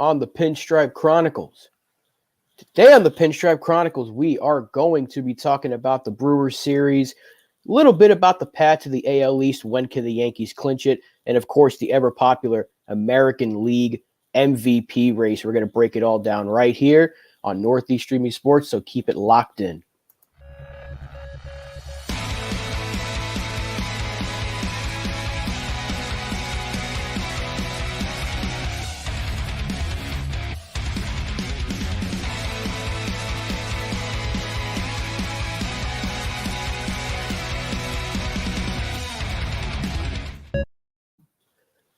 on the Pinstripe Chronicles. Today on the Pinstripe Chronicles, we are going to be talking about the Brewers series, a little bit about the path to the AL East, when can the Yankees clinch it, and of course the ever-popular American League MVP race. We're going to break it all down right here on Northeast Streaming Sports, so keep it locked in.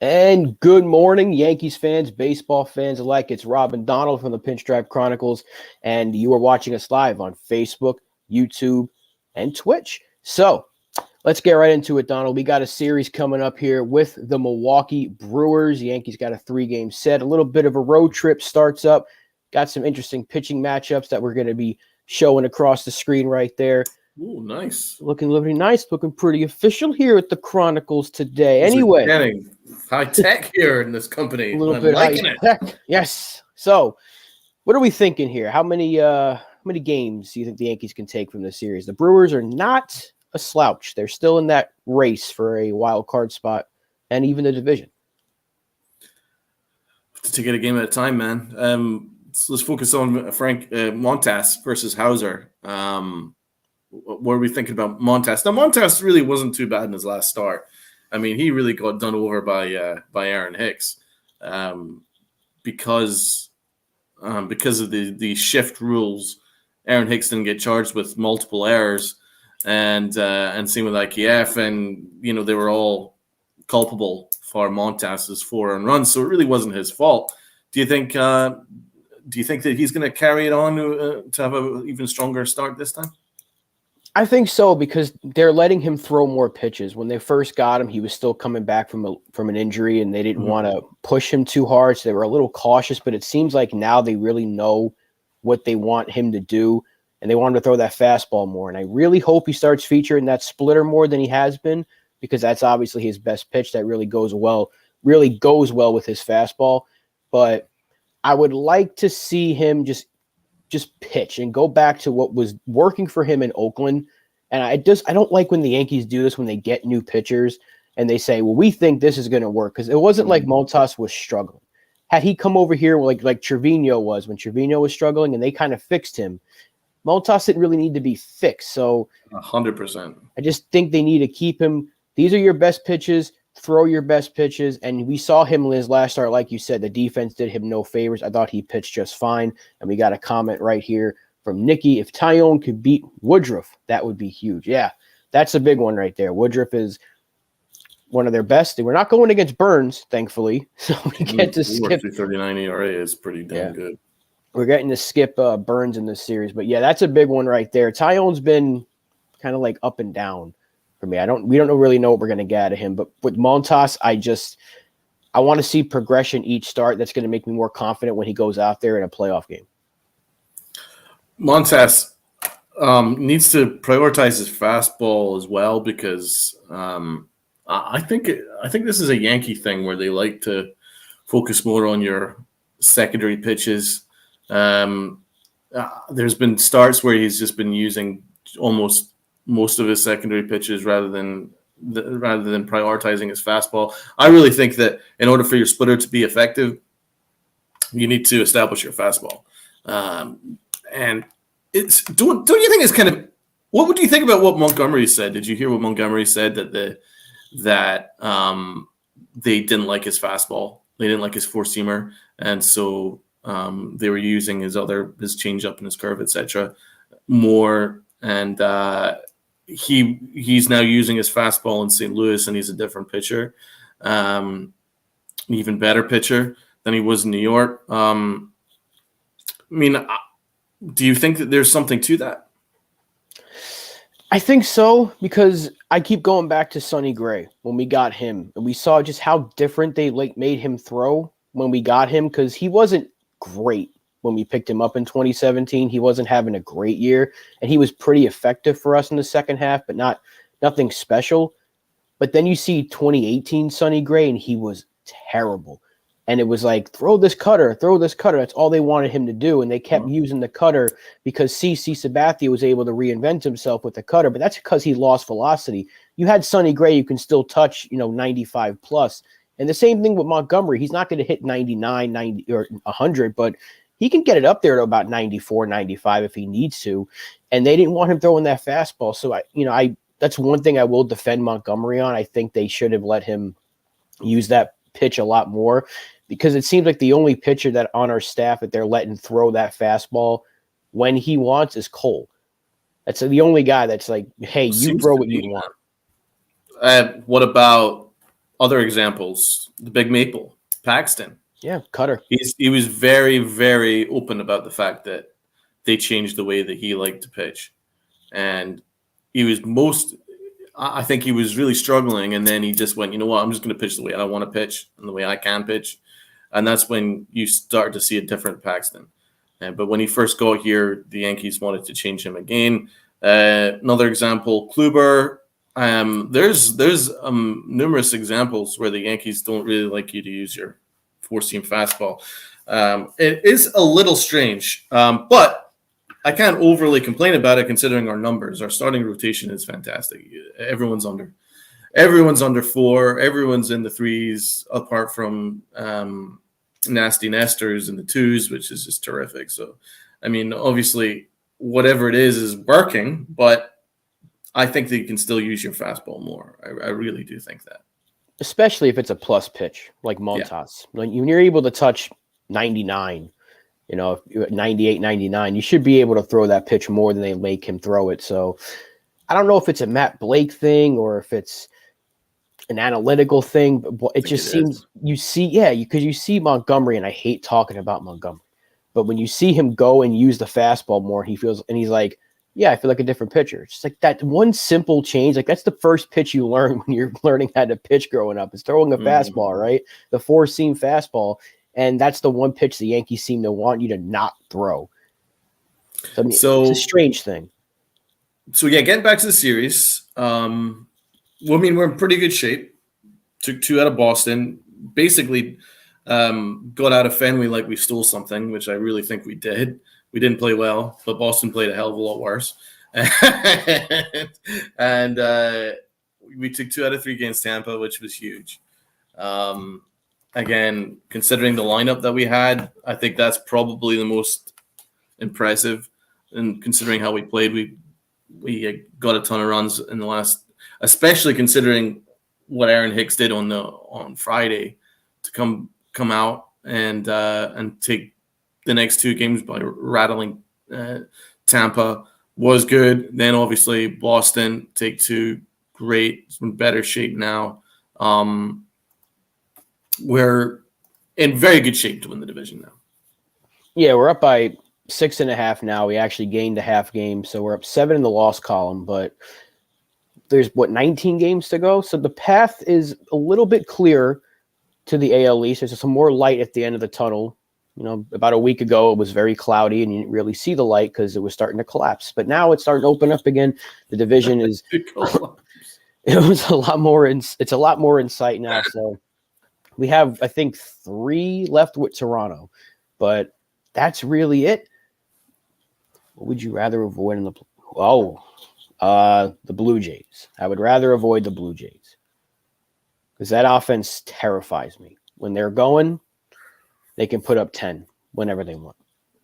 And good morning, Yankees fans, baseball fans alike. It's Rob and Donald from the Pinstripe Chronicles, and you are watching us live on Facebook, YouTube, and Twitch. So let's get right into it, Donald. We got a series coming up here with the Milwaukee Brewers. The Yankees got a 3-game set. A little bit of a road trip starts up. Got some interesting pitching matchups that we're going to be showing across the screen right there. Ooh, nice. Looking nice, looking pretty official here at the Chronicles today. Anyway, getting high tech here in this company. A little bit liking high tech. Yes. So, what are we thinking here? How many games do you think the Yankees can take from this series? The Brewers are not a slouch. They're still in that race for a wild card spot and even the division. To get a game at a time, man. So let's focus on Frank Montas versus Hauser. What are we thinking about Montas? Now, Montas really wasn't too bad in his last start. I mean, he really got done over by Aaron Hicks because of the shift rules. Aaron Hicks didn't get charged with multiple errors, and same with IKF, and they were all culpable for Montas's 4 runs. So it really wasn't his fault. Do you think that he's going to carry it on to have an even stronger start this time? I think so, because they're letting him throw more pitches. When they first got him, he was still coming back from an injury, and they didn't want to push him too hard, so they were a little cautious. But it seems like now they really know what they want him to do, and they want him to throw that fastball more. And I really hope he starts featuring that splitter more than he has been, because that's obviously his best pitch. That really goes well with his fastball. But I would like to see him just pitch and go back to what was working for him in Oakland. And I don't like when the Yankees do this, when they get new pitchers and they say, well, we think this is going to work. Because it wasn't like Montas was struggling. Had he come over here like Trevino was, when Trevino was struggling and they kind of fixed him, Montas didn't really need to be fixed. So 100%. I just think they need to keep him. These are your best pitches. Throw your best pitches. And we saw him in his last start, like you said, the defense did him no favors. I thought he pitched just fine. And we got a comment right here from Nikki. If Tyone could beat Woodruff, that would be huge. Yeah, that's a big one right there. Woodruff is one of their best. We're not going against Burns, thankfully. So we get to skip. 339 ERA is pretty damn good. We're getting to skip Burns in this series. But yeah, that's a big one right there. Tyone's been kind of like up and down for me. We don't really know what we're going to get out of him, but with Montas, I want to see progression each start. That's going to make me more confident when he goes out there in a playoff game. Montas needs to prioritize his fastball as well, because I think this is a Yankee thing where they like to focus more on your secondary pitches. There's been starts where he's just been using almost most of his secondary pitches rather than prioritizing his fastball. I really think that in order for your splitter to be effective, you need to establish your fastball. And don't you think it's kind of, what would you think about what Montgomery said? Did you hear what Montgomery said, that they didn't like his fastball, they didn't like his 4-seamer, and so they were using his changeup and his curve, etc. more, and he's now using his fastball in St. Louis, and he's a different pitcher, an even better pitcher than he was in New York. I mean, do you think that there's something to that? I think so, because I keep going back to Sonny Gray when we got him, and we saw just how different they made him throw when we got him, because he wasn't great when we picked him up in 2017. He wasn't having a great year, and he was pretty effective for us in the second half, but nothing special. But then you see 2018 Sonny Gray, and he was terrible. And it was like, throw this cutter. That's all they wanted him to do. And they kept using the cutter because CC Sabathia was able to reinvent himself with the cutter. But that's because he lost velocity. You had Sonny Gray, you can still touch, 95 plus. And the same thing with Montgomery. He's not going to hit 99, 90, or 100, but he can get it up there to about 94, 95 if he needs to. And they didn't want him throwing that fastball. So, that's one thing I will defend Montgomery on. I think they should have let him use that pitch a lot more, because it seems like the only pitcher that on our staff that they're letting throw that fastball when he wants is Cole. That's the only guy that's like, hey, you throw what you want. What about other examples? The Big Maple, Paxton. Yeah, cutter. He was very, very open about the fact that they changed the way that he liked to pitch. And I think he was really struggling, and then he just went, you know what, I'm just going to pitch the way I want to pitch and the way I can pitch. And that's when you start to see a different Paxton. But when he first got here, the Yankees wanted to change him again. Another example, Kluber. There's numerous examples where the Yankees don't really like you to use your four-seam fastball. It is a little strange, but I can't overly complain about it considering our numbers. Our starting rotation is fantastic. Everyone's under 4. Everyone's in the 3s, apart from Nasty Nesters in the 2s, which is just terrific. So, I mean, obviously, whatever it is working, but I think that you can still use your fastball more. I really do think that. Especially if it's a plus pitch, like Montas. Yeah. When you're able to touch 99, if you're at 98, 99, you should be able to throw that pitch more than they make him throw it. So I don't know if it's a Matt Blake thing or if it's an analytical thing, but it just seems because you see Montgomery, and I hate talking about Montgomery, but when you see him go and use the fastball more, he's like, yeah, I feel like a different pitcher. It's just like that one simple change. Like that's the first pitch you learn when you're learning how to pitch growing up, is throwing a fastball, right? The 4-seam fastball. And that's the one pitch the Yankees seem to want you to not throw. So, I mean, it's a strange thing. So, getting back to the series, we're in pretty good shape. Took 2 out of Boston. Basically, got out of Fenway like we stole something, which I really think we did. We didn't play well, but Boston played a hell of a lot worse. and we took 2 out of 3 against Tampa, which was huge. Again, considering the lineup that we had, I think that's probably the most impressive. And considering how we played, we got a ton of runs in the last, especially considering what Aaron Hicks did on Friday to come out and take the next 2 games by rattling Tampa was good. Then obviously Boston, take 2, great. It's in better shape now. We're in very good shape to win the division now. Yeah, we're up by 6.5 now. We actually gained a half game, so we're up 7 in the loss column, but there's 19 games to go. So the path is a little bit clearer to the AL East. There's some more light at the end of the tunnel. About a week ago, it was very cloudy and you didn't really see the light because it was starting to collapse. But now it's starting to open up again. The division is it was a lot more it's a lot more in sight now. So we have, I think, 3 left with Toronto, but that's really it. What would you rather avoid in the Blue Jays? I would rather avoid the Blue Jays because that offense terrifies me. When they're going, they can put up 10 whenever they want.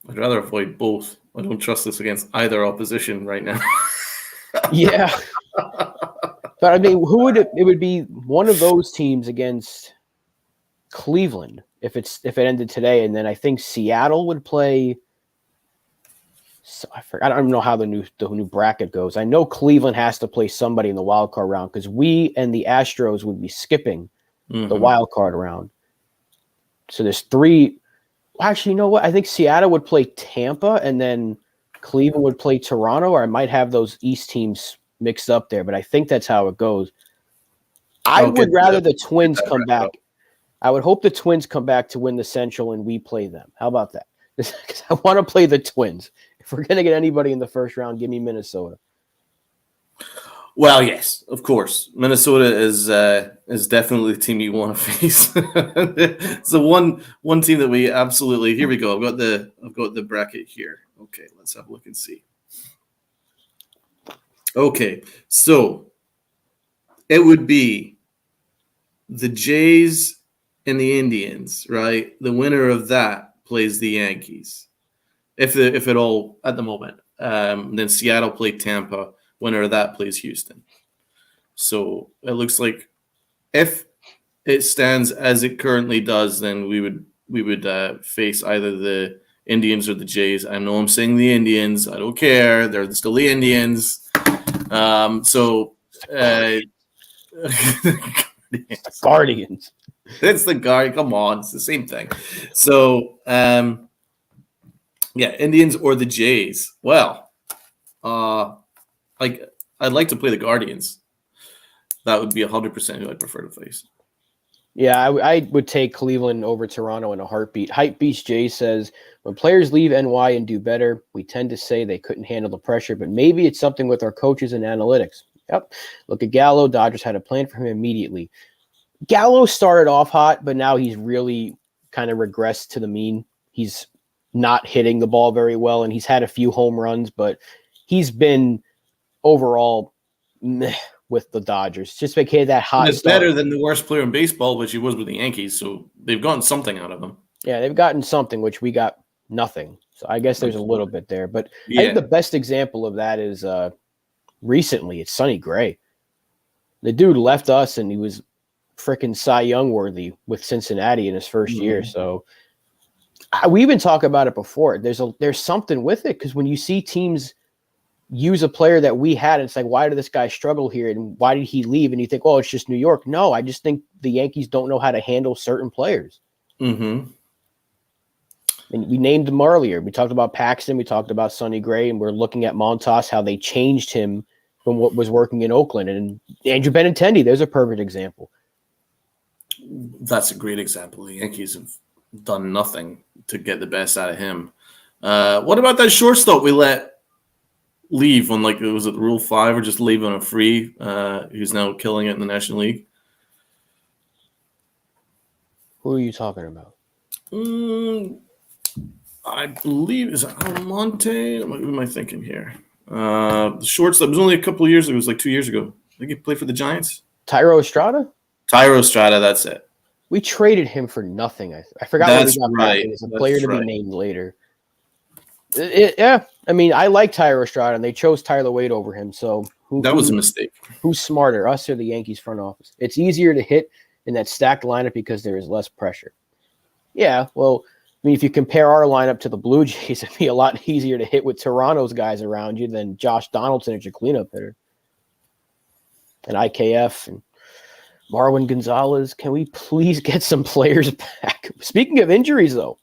I'd rather avoid both. I don't trust this against either opposition right now. Yeah. But I mean, it would be one of those teams against Cleveland if it ended today, and then I think Seattle would play. So I don't know how the new bracket goes. I know Cleveland has to play somebody in the wild card round because we and the Astros would be skipping the wild card round. So there's 3. Actually, you know what? I think Seattle would play Tampa, and then Cleveland would play Toronto, or I might have those East teams mixed up there, but I think that's how it goes. I would rather the Twins come back. I would hope the Twins come back to win the Central and we play them. How about that? Because I want to play the Twins. If we're going to get anybody in the first round, give me Minnesota. Well, yes, of course. Minnesota is definitely the team you want to face. It's the one team that we absolutely. Here we go. I've got the bracket here. Okay, let's have a look and see. Okay, so it would be the Jays and the Indians, right? The winner of that plays the Yankees, if at all at the moment. Then Seattle played Tampa. Winner of that plays Houston. So it looks like if it stands as it currently does, then we would face either the Indians or the Jays. I know I'm saying the Indians. I don't care. They're still the Indians. Guardians. It's the Guard. Come on, it's the same thing. So, Indians or the Jays. Well, I'd like to play the Guardians. That would be 100% who I'd prefer to face. Yeah, I would take Cleveland over Toronto in a heartbeat. Hype Beast Jay says, when players leave NY and do better, we tend to say they couldn't handle the pressure, but maybe it's something with our coaches and analytics. Yep. Look at Gallo. Dodgers had a plan for him immediately. Gallo started off hot, but now he's really kind of regressed to the mean. He's not hitting the ball very well, and he's had a few home runs, but he's been overall meh with the Dodgers. Just like he had that hot It's start. better than the worst player in baseball, which he was with the Yankees, so they've gotten something out of him. Yeah, they've gotten something, which we got nothing. So I guess there's a little bit there. But I think the best example of that is recently it's Sonny Gray. The dude left us, and he was freaking Cy Young worthy with Cincinnati in his first year. So we even talked about it before. There's something with it, because when you see teams use a player that we had, it's like, why did this guy struggle here, and why did he leave? And you think, oh, it's just New York. No, I just think the Yankees don't know how to handle certain players. Mm-hmm. And we named them earlier. We talked about Paxton. We talked about Sonny Gray, and we're looking at Montas, how they changed him from what was working in Oakland. And Andrew Benintendi, there's a perfect example. That's a great example. The Yankees have done nothing to get the best out of him. What about that shortstop we let leave on, like, was it Rule 5 or just leave on a free, who's now killing it in the National League? Who are you talking about? I believe, is it Almonte? What am I thinking here? The shortstop, it was only a couple of years ago. It was like 2 years ago. I think he played for the Giants. Tyro Estrada? Tyro Estrada, that's it. We traded him for nothing. I forgot That's what we got right. back. It's a player to be named later. Yeah, I mean, I like Tyro Estrada, and they chose Tyler Wade over him. So that was a mistake. Who's smarter, us or the Yankees front office? It's easier to hit in that stacked lineup because there is less pressure. Yeah, well, I mean, if you compare our lineup to the Blue Jays, it'd be a lot easier to hit with Toronto's guys around you than Josh Donaldson as your cleanup hitter. And IKF and Marwin Gonzalez. Can we please get some players back? Speaking of injuries, though,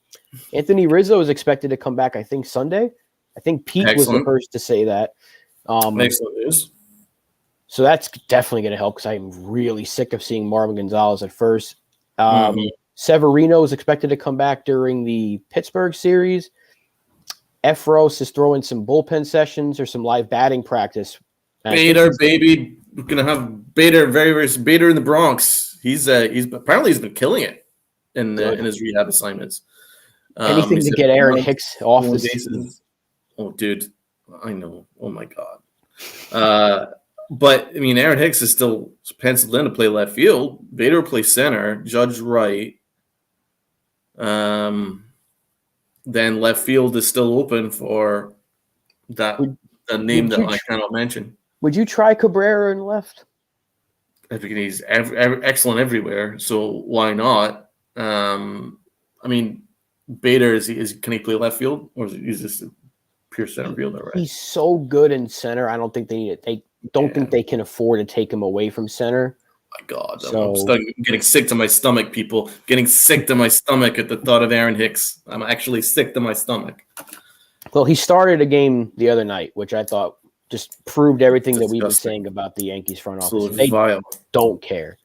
Anthony Rizzo is expected to come back, I think, Sunday. I think Pete was the first to say that. Excellent news. So that's definitely going to help, because I'm really sick of seeing Marvin Gonzalez at first. Severino is expected to come back during the Pittsburgh series. Efros is throwing some bullpen sessions or some live batting practice. Bader, baby. We're going to have Bader, very, very Bader in the Bronx. He's apparently he's been killing it in his rehab assignments. Anything to get Aaron Hicks off the season. Oh, dude. I know. Oh, my God. But, I mean, Aaron Hicks is still penciled in to play left field. Bader will play center. Judge right. Then left field is still open for the name that I cannot mention. Would you try Cabrera in left? I think he's excellent everywhere, so why not? I mean, Bader, can he play left field, or is he just a pure center fielder? Right? He's so good in center. I don't think they need it. They don't think they can afford to take him away from center. My God, I'm getting sick to my stomach, people. Getting sick to my stomach at the thought of Aaron Hicks. I'm actually sick to my stomach. Well, he started a game the other night, which I thought just proved everything that we've been saying about the Yankees front office. They don't care.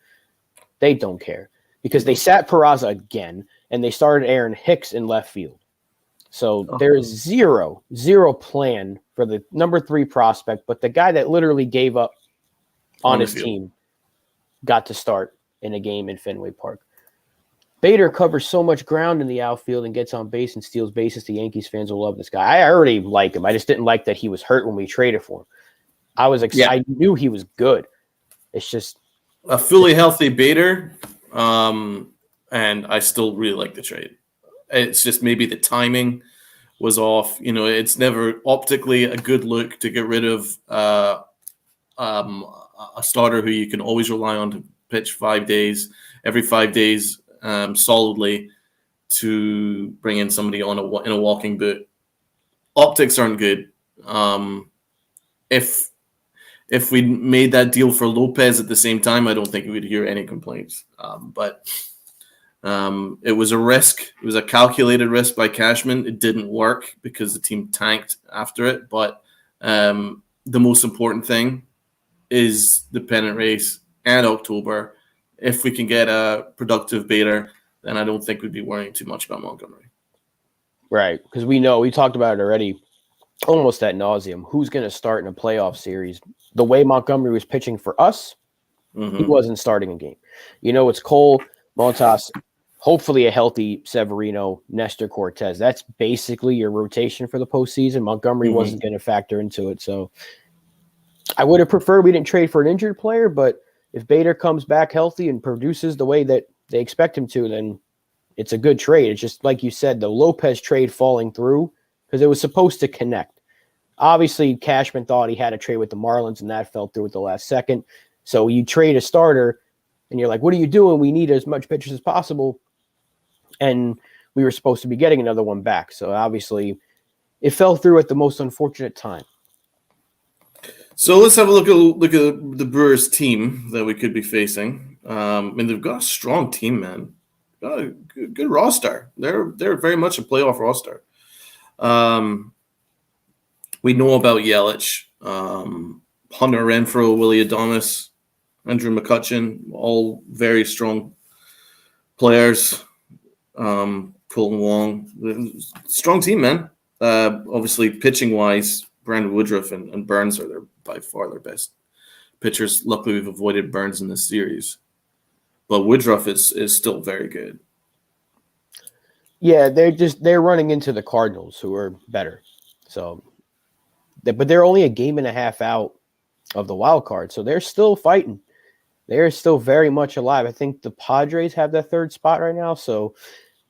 They don't care, because they sat Peraza again, and they started Aaron Hicks in left field. So there is zero plan for the number 3 prospect, but the guy that literally gave up on the his field. team got to start in a game in Fenway Park. Bader covers so much ground in the outfield and gets on base and steals bases. The Yankees fans will love this guy. I already like him. I just didn't like that he was hurt when we traded for him. I knew he was good. It's just a fully healthy Bader, and I still really like the trade. It's just maybe the timing was off. It's never optically a good look to get rid of a starter who you can always rely on to pitch every 5 days, solidly, to bring in somebody in a walking boot. Optics aren't good. If we made that deal for Lopez at the same time, I don't think we would hear any complaints. But it was a risk. It was a calculated risk by Cashman. It didn't work because the team tanked after it. But the most important thing is the pennant race and October. If we can get a productive Bader, then I don't think we'd be worrying too much about Montgomery. right, because we talked about it already almost ad nauseum. Who's going to start in a playoff series? The way Montgomery was pitching for us, he wasn't starting a game. It's Cole, Montas, hopefully a healthy Severino, Nestor Cortez. That's basically your rotation for the postseason. Montgomery wasn't going to factor into it. So I would have preferred we didn't trade for an injured player, but if Bader comes back healthy and produces the way that they expect him to, then it's a good trade. It's just like you said, the Lopez trade falling through because it was supposed to connect. Obviously, Cashman thought he had a trade with the Marlins, and that fell through at the last second. So you trade a starter, and you're like, what are you doing? We need as much pitchers as possible. And we were supposed to be getting another one back. So obviously, it fell through at the most unfortunate time. So let's have a look at the Brewers team that we could be facing. They've got a strong team, man. Got a good roster. They're very much a playoff roster. We know about Yelich, Hunter Renfroe, Willie Adames, Andrew McCutchen, all very strong players. Colton Wong, strong team, man. Obviously, pitching-wise, Brandon Woodruff and Burns are by far their best pitchers. Luckily, we've avoided Burns in this series. But Woodruff is still very good. Yeah, they're running into the Cardinals, who are better. So, but they're only a game and a half out of the wild card, so they're still fighting. They're still very much alive. I think the Padres have that third spot right now, so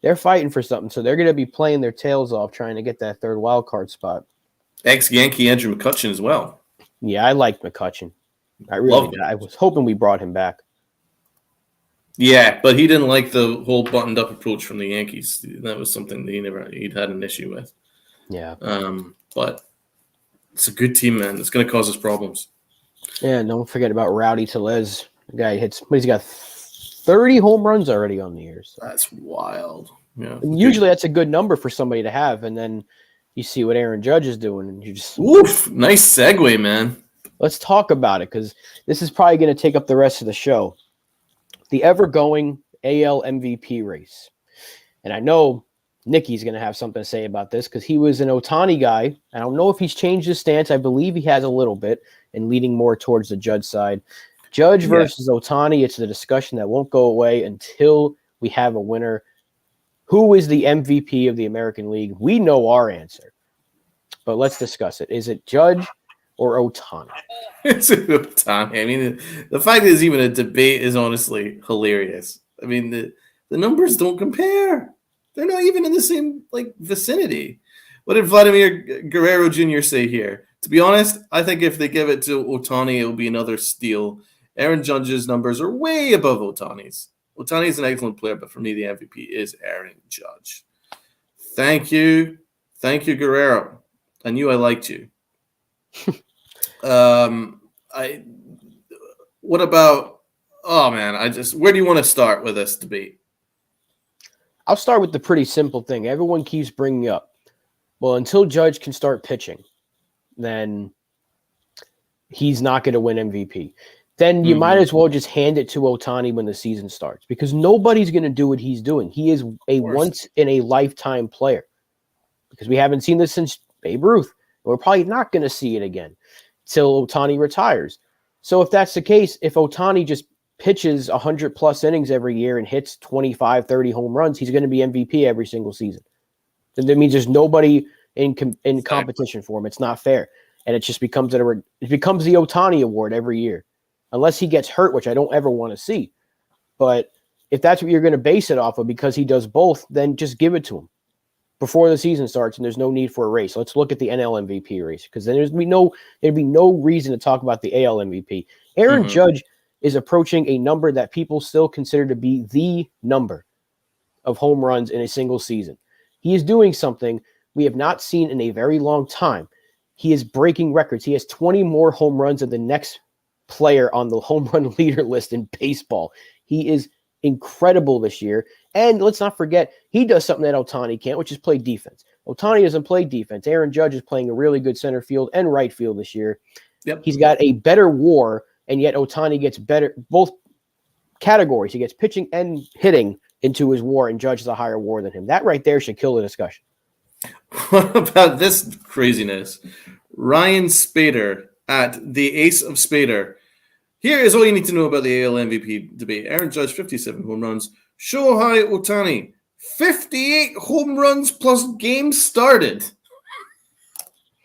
they're fighting for something. So they're going to be playing their tails off trying to get that third wild card spot. Ex-Yankee Andrew McCutchen as well. Yeah, I like McCutchen. I really did. I was hoping we brought him back. Yeah, but he didn't like the whole buttoned-up approach from the Yankees. That was something that he'd had an issue with. Yeah. But it's a good team, man. It's going to cause us problems. Yeah, don't forget about Rowdy Tellez. The guy he's got 30 home runs already on the year. So. That's wild. Yeah. And usually that's a good number for somebody to have, and then you see what Aaron Judge is doing, and you just oof, nice segue, man. Let's talk about it because this is probably going to take up the rest of the show. The ever-going AL MVP race. And I know Nikki's going to have something to say about this because he was an Ohtani guy. I don't know if he's changed his stance. I believe he has a little bit and leaning more towards the Judge side. Judge versus Ohtani, it's a discussion that won't go away until we have a winner. Who is the MVP of the American League? We know our answer, but let's discuss it. Is it Judge or Ohtani? It's Ohtani. I mean, the fact that there's even a debate is honestly hilarious. I mean, the numbers don't compare. They're not even in the same vicinity. What did Vladimir Guerrero Jr. say here? To be honest, I think if they give it to Ohtani, it will be another steal. Aaron Judge's numbers are way above Ohtani's. Ohtani's an excellent player, but for me, the MVP is Aaron Judge. Thank you. Thank you, Guerrero. I knew I liked you. What about, where do you want to start with this debate? I'll start with the pretty simple thing. Everyone keeps bringing up, well, until Judge can start pitching, then he's not going to win MVP. Then you might as well just hand it to Ohtani when the season starts because nobody's going to do what he's doing. He is a once-in-a-lifetime player because we haven't seen this since Babe Ruth. We're probably not going to see it again till Ohtani retires. So if that's the case, if Ohtani just pitches 100 plus innings every year and hits 25, 30 home runs, he's going to be MVP every single season. Then that means there's nobody in competition for him. It's not fair. And it just becomes the Ohtani award every year, unless he gets hurt, which I don't ever want to see. But if that's what you're going to base it off of, because he does both, then just give it to him before the season starts, and there's no need for a race. Let's look at the NL MVP race, because then there'd be no reason to talk about the AL MVP. Aaron Judge is approaching a number that people still consider to be the number of home runs in a single season. He is doing something we have not seen in a very long time. He is breaking records. He has 20 more home runs than the next player on the home run leader list in baseball. He is incredible this year. And let's not forget, he does something that Ohtani can't, which is play defense. Ohtani doesn't play defense. Aaron Judge is playing a really good center field and right field this year. Yep. He's got a better WAR, and yet Ohtani gets better, both categories. He gets pitching and hitting into his WAR, and Judge is a higher WAR than him. That right there should kill the discussion. What about this craziness? Ryan Spader at the Ace of Spader. Here is all you need to know about the AL MVP debate. Aaron Judge, 57 home runs. Shohei Ohtani, 58 home runs plus games started.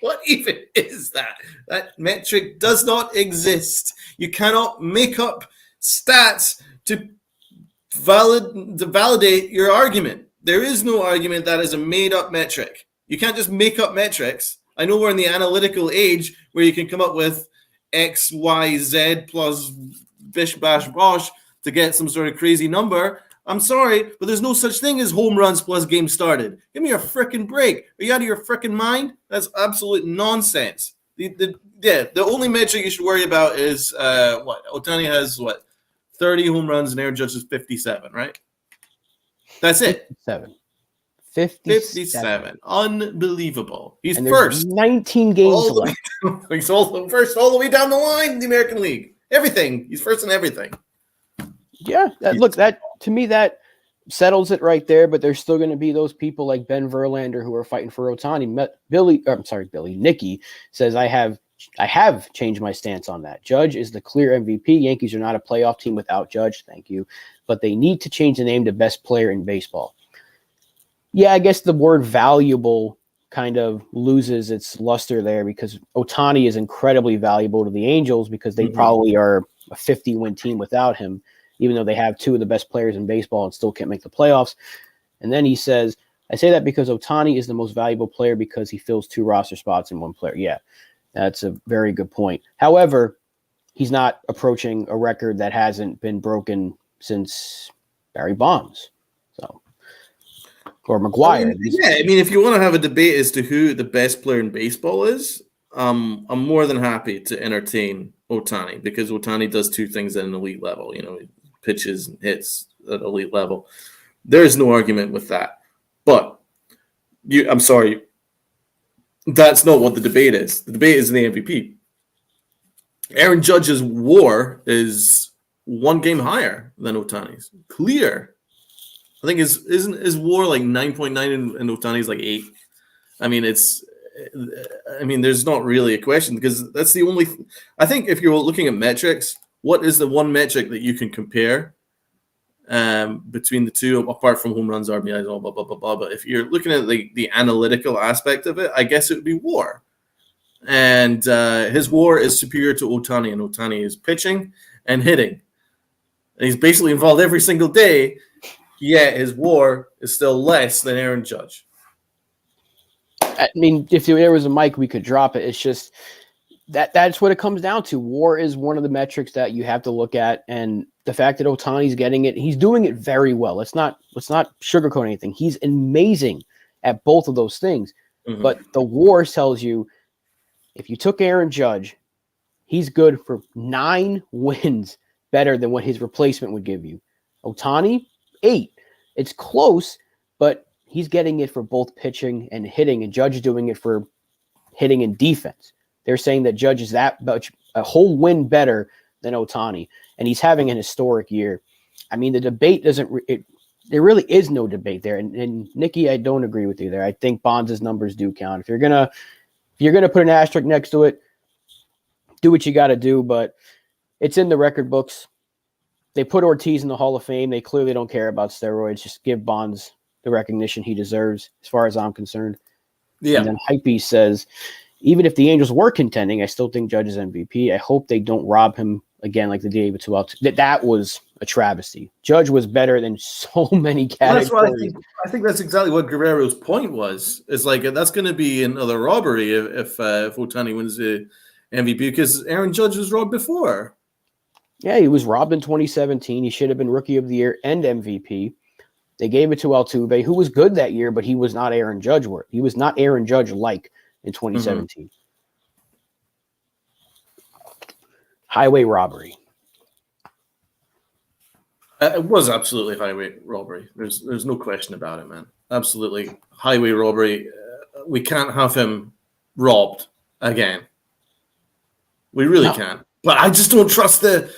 What even is that? That metric does not exist. You cannot make up stats to validate your argument. There is no argument that is a made-up metric. You can't just make up metrics. I know we're in the analytical age where you can come up with X, Y, Z plus bish, bash, bosh to get some sort of crazy number. I'm sorry, but there's no such thing as home runs plus games started. Give me a freaking break. Are you out of your freaking mind? That's absolute nonsense. The only metric you should worry about is what? Ohtani has 30 home runs and Aaron Judge is 57, right? That's it. 57. Unbelievable. He's first. 19 games left. He's first all the way down the line in the American League. Everything. He's first in everything. Yeah. That to me, that settles it right there. But there's still going to be those people like Ben Verlander who are fighting for Ohtani. Nicky says, I have changed my stance on that. Judge is the clear MVP. Yankees are not a playoff team without Judge. Thank you. But they need to change the name to best player in baseball. Yeah, I guess the word valuable kind of loses its luster there, because Ohtani is incredibly valuable to the Angels because they probably are a 50-win team without him, even though they have two of the best players in baseball and still can't make the playoffs. And then he says, I say that because Ohtani is the most valuable player because he fills two roster spots in one player. Yeah, that's a very good point. However, he's not approaching a record that hasn't been broken since Barry Bonds. So, or McGuire. I mean, if you want to have a debate as to who the best player in baseball is, I'm more than happy to entertain Ohtani, because Ohtani does two things at an elite level. You know, he pitches and hits at an elite level. There is no argument with that. But I'm sorry, that's not what the debate is. The debate is the MVP. Aaron Judge's WAR is one game higher than Ohtani's. Clear. I think isn't his WAR like 9.9 and Ohtani's like 8. I mean, there's not really a question, because that's the only. I think if you're looking at metrics, what is the one metric that you can compare between the two, apart from home runs, RBIs, blah blah blah blah blah? But if you're looking at the analytical aspect of it, I guess it would be WAR, and his WAR is superior to Ohtani, and Ohtani is pitching and hitting, and he's basically involved every single day. Yet his WAR is still less than Aaron Judge. I mean, if there was a mic, we could drop it. It's just that's what it comes down to. WAR is one of the metrics that you have to look at, and the fact that Ohtani's getting it, he's doing it very well. Let's not sugarcoat anything. He's amazing at both of those things. Mm-hmm. But the WAR tells you, if you took Aaron Judge, he's good for 9 wins better than what his replacement would give you. Ohtani, 8. It's close, but he's getting it for both pitching and hitting, and Judge is doing it for hitting and defense. They're saying that Judge is that much a whole win better than Ohtani, and he's having an historic year. I mean, the debate there really is no debate there. And Nikki, I don't agree with you there. I think Bonds' numbers do count. If you're gonna put an asterisk next to it, do what you got to do. But It's in the record books. They put Ortiz in the Hall of Fame. They clearly don't care about steroids. Just give Bonds the recognition he deserves, as far as I'm concerned. Yeah. And then Hypebeast says, even if the Angels were contending, I still think Judge is MVP. I hope they don't rob him again like they did with 2-2. That was a travesty. Judge was better than so many categories. Well, that's what I think that's exactly what Guerrero's point was. It's like that's going to be another robbery if Ohtani wins the MVP because Aaron Judge was robbed before. Yeah, he was robbed in 2017. He should have been Rookie of the Year and MVP. They gave it to Altuve, who was good that year, but he was not Aaron Judge worth. He was not Aaron Judge like in 2017. Highway robbery. It was absolutely highway robbery. There's no question about it, man. Absolutely highway robbery. We can't have him robbed again. We really can't. But I just don't trust the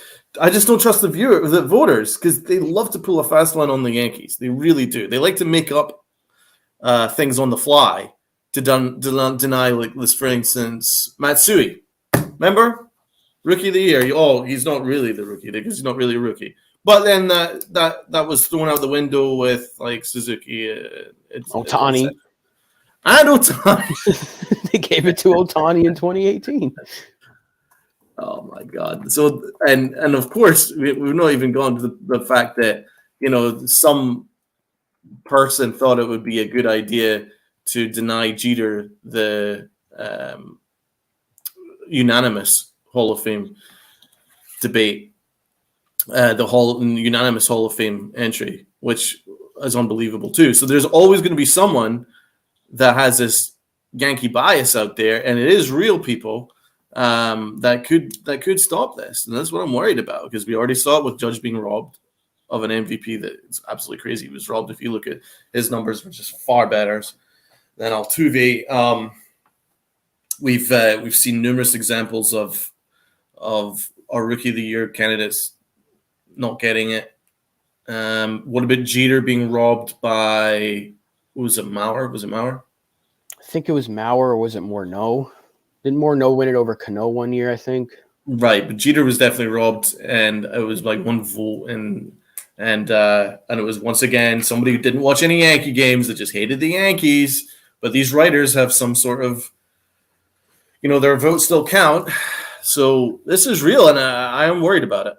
voters, because they love to pull a fast one on the Yankees. They really do. They like to make up things on the fly to deny, like this, for instance, Matsui. Remember? Rookie of the Year. He's not really the rookie because he's not really a rookie. But then that was thrown out the window with like Suzuki. Ohtani. And Ohtani. They gave it to Ohtani in 2018. Oh my God! So and of course we've not even gone to the fact that some person thought it would be a good idea to deny Jeter the unanimous Hall of Fame debate, the unanimous Hall of Fame entry, which is unbelievable too. So there's always going to be someone that has this Yankee bias out there, and it is real people. That could stop this, and that's what I'm worried about, because we already saw it with Judge being robbed of an MVP. That it's absolutely crazy. He was robbed. If you look at his numbers, which is far better than Altuve. We've seen numerous examples of our Rookie of the Year candidates not getting it. What about Jeter being robbed by? Was it Mauer? I think it was Mauer, or was it Morneau? Didn't Morneau win it over Cano one year, I think? Right, but Jeter was definitely robbed, and it was like one vote, and it was once again somebody who didn't watch any Yankee games that just hated the Yankees. But these writers have some sort of, their votes still count. So this is real, and I am worried about it.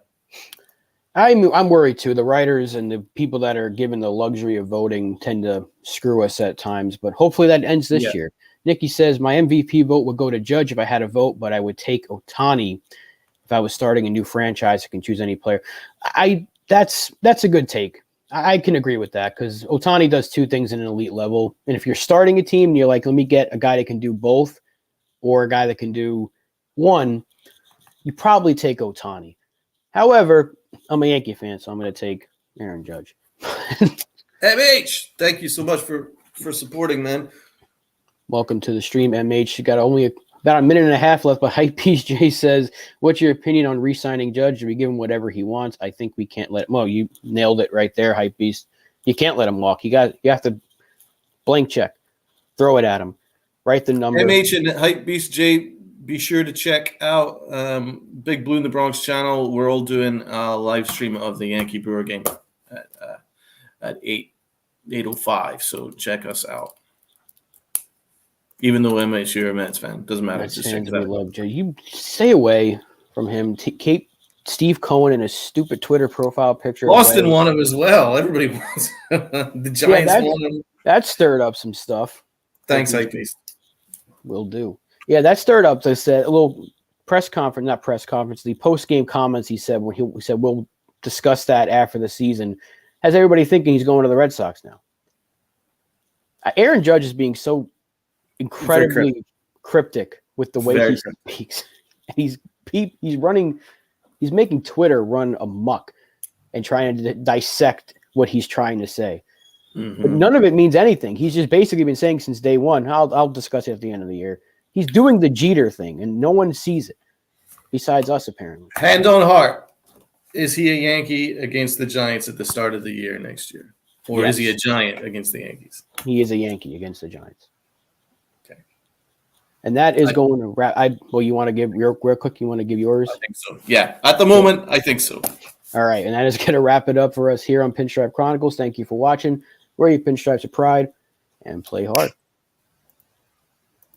I'm worried too. The writers and the people that are given the luxury of voting tend to screw us at times, but hopefully that ends this year. Nikki says, my MVP vote would go to Judge if I had a vote, but I would take Ohtani if I was starting a new franchise. I can choose any player. That's a good take. I can agree with that, because Ohtani does two things in an elite level. And if you're starting a team and you're like, let me get a guy that can do both, or a guy that can do one, you probably take Ohtani. However, I'm a Yankee fan, so I'm going to take Aaron Judge. MH, thank you so much for supporting, man. Welcome to the stream, MH. You got only about a minute and a half left, but Hypebeast J says, what's your opinion on re-signing Judge? Do we give him whatever he wants? I think we can't let him. Well, you nailed it right there, Hypebeast. You can't let him walk. You have to blank check. Throw it at him. Write the number. MH and Hypebeast J, be sure to check out Big Blue in the Bronx channel. We're all doing a live stream of the Yankee Brewer game at 8:05. So check us out. Even though MH, you're a Mets fan, doesn't matter. Mets fans, we love Jay. You stay away from him. Keep Steve Cohen in his stupid Twitter profile picture. Boston won him as well. Everybody wants the Giants won him. That stirred up some stuff. Thanks, Hypebeast. Will do. Yeah, that stirred up a little not press conference, the post-game comments he said when he said we'll discuss that after the season. Has everybody thinking he's going to the Red Sox now? Aaron Judge is being so incredibly cryptic with the way he speaks. He's making Twitter run amok and trying to dissect what he's trying to say. Mm-hmm. But none of it means anything. He's just basically been saying since day one, I'll discuss it at the end of the year. He's doing the Jeter thing, and no one sees it besides us, apparently. Hand on heart, is he a Yankee against the Giants at the start of the year next year? Or is he a Giant against the Yankees? He is a Yankee against the Giants. Okay. And that is going to wrap. You want to give your real quick? You want to give yours? I think so. Yeah, at the moment, I think so. All right, and that is going to wrap it up for us here on Pinstripe Chronicles. Thank you for watching. Wear your pinstripes of pride and play hard.